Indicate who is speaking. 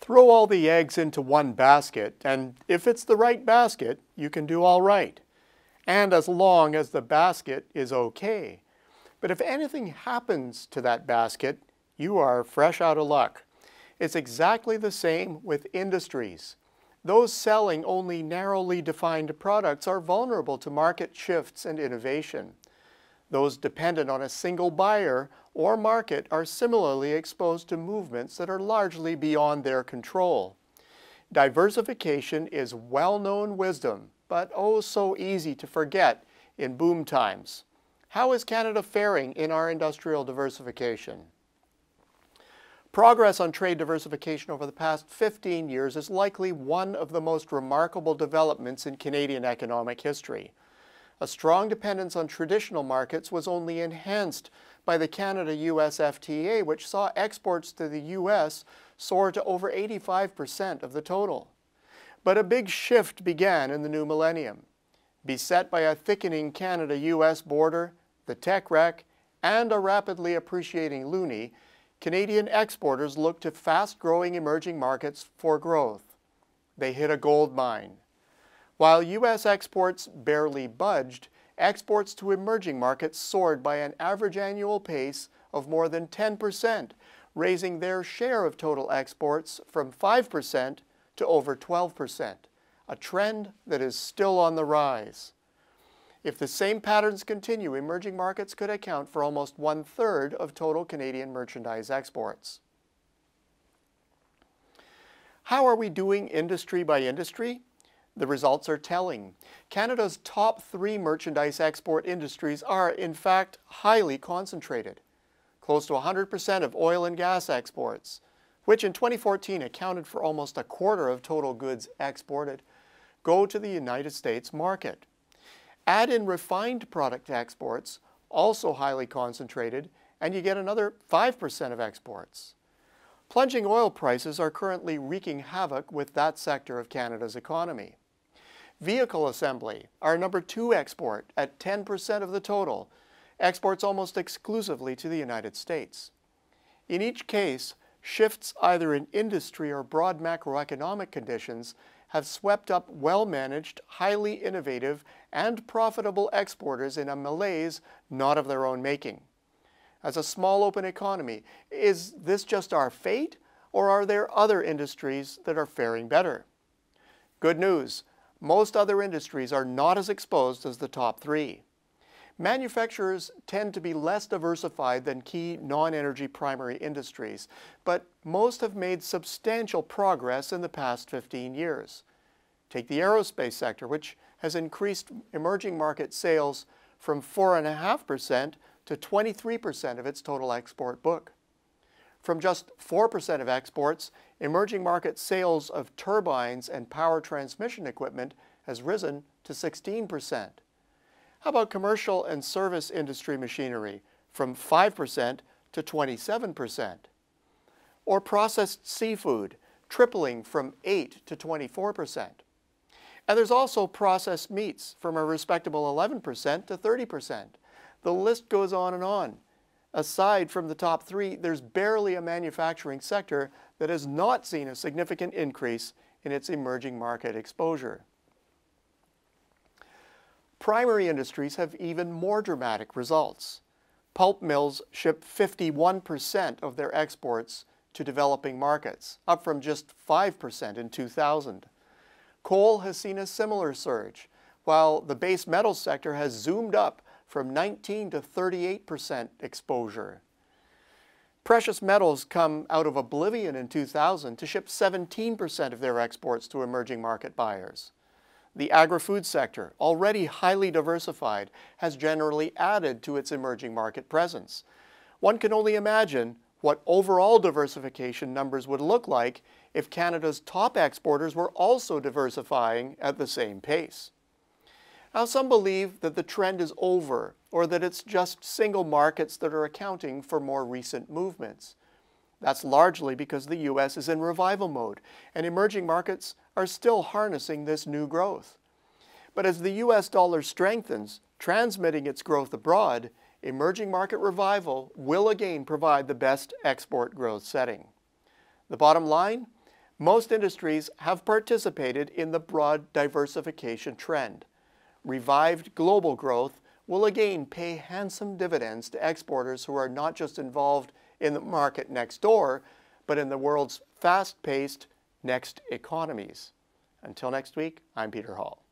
Speaker 1: Throw all the eggs into one basket, and if it's the right basket, you can do all right. And as long as the basket is okay. But if anything happens to that basket, you are fresh out of luck. It's exactly the same with industries. Those selling only narrowly defined products are vulnerable to market shifts and innovation. Those dependent on a single buyer or market are similarly exposed to movements that are largely beyond their control. Diversification is well-known wisdom, but oh so easy to forget in boom times. How is Canada faring in our industrial diversification? Progress on trade diversification over the past 15 years is likely one of the most remarkable developments in Canadian economic history. A strong dependence on traditional markets was only enhanced by the Canada-US FTA, which saw exports to the US soar to over 85% of the total. But a big shift began in the new millennium. Beset by a thickening Canada-US border, the tech wreck, and a rapidly appreciating loonie, Canadian exporters looked to fast-growing emerging markets for growth. They hit a gold mine. While U.S. exports barely budged, exports to emerging markets soared by an average annual pace of more than 10%, raising their share of total exports from 5% to over 12%, a trend that is still on the rise. If the same patterns continue, emerging markets could account for almost 1/3 of total Canadian merchandise exports. How are we doing industry by industry? The results are telling. Canada's top 3 merchandise export industries are, in fact, highly concentrated. Close to 100% of oil and gas exports, which in 2014 accounted for almost 1/4 of total goods exported, go to the United States market. Add in refined product exports, also highly concentrated, and you get another 5% of exports. Plunging oil prices are currently wreaking havoc with that sector of Canada's economy. Vehicle assembly, our number 2 export at 10% of the total, exports almost exclusively to the United States. In each case, shifts either in industry or broad macroeconomic conditions have swept up well-managed, highly innovative, and profitable exporters in a malaise not of their own making. As a small open economy, is this just our fate, or are there other industries that are faring better? Good news. Most other industries are not as exposed as the top 3. Manufacturers tend to be less diversified than key non-energy primary industries, but most have made substantial progress in the past 15 years. Take the aerospace sector, which has increased emerging market sales from 4.5% to 23% of its total export book. From just 4% of exports, emerging market sales of turbines and power transmission equipment has risen to 16%. How about commercial and service industry machinery, from 5% to 27%? Or processed seafood, tripling from 8% to 24%. And there's also processed meats, from a respectable 11% to 30%. The list goes on and on. Aside from the top 3, there's barely a manufacturing sector that has not seen a significant increase in its emerging market exposure. Primary industries have even more dramatic results. Pulp mills ship 51% of their exports to developing markets, up from just 5% in 2000. Coal has seen a similar surge, while the base metals sector has zoomed up from 19 to 38% exposure. Precious metals come out of oblivion in 2000 to ship 17% of their exports to emerging market buyers. The agri-food sector, already highly diversified, has generally added to its emerging market presence. One can only imagine what overall diversification numbers would look like if Canada's top exporters were also diversifying at the same pace. Now, some believe that the trend is over, or that it's just single markets that are accounting for more recent movements. That's largely because the U.S. is in revival mode, and emerging markets are still harnessing this new growth. But as the U.S. dollar strengthens, transmitting its growth abroad, emerging market revival will again provide the best export growth setting. The bottom line? Most industries have participated in the broad diversification trend. Revived global growth will again pay handsome dividends to exporters who are not just involved in the market next door, but in the world's fast-paced next economies. Until next week, I'm Peter Hall.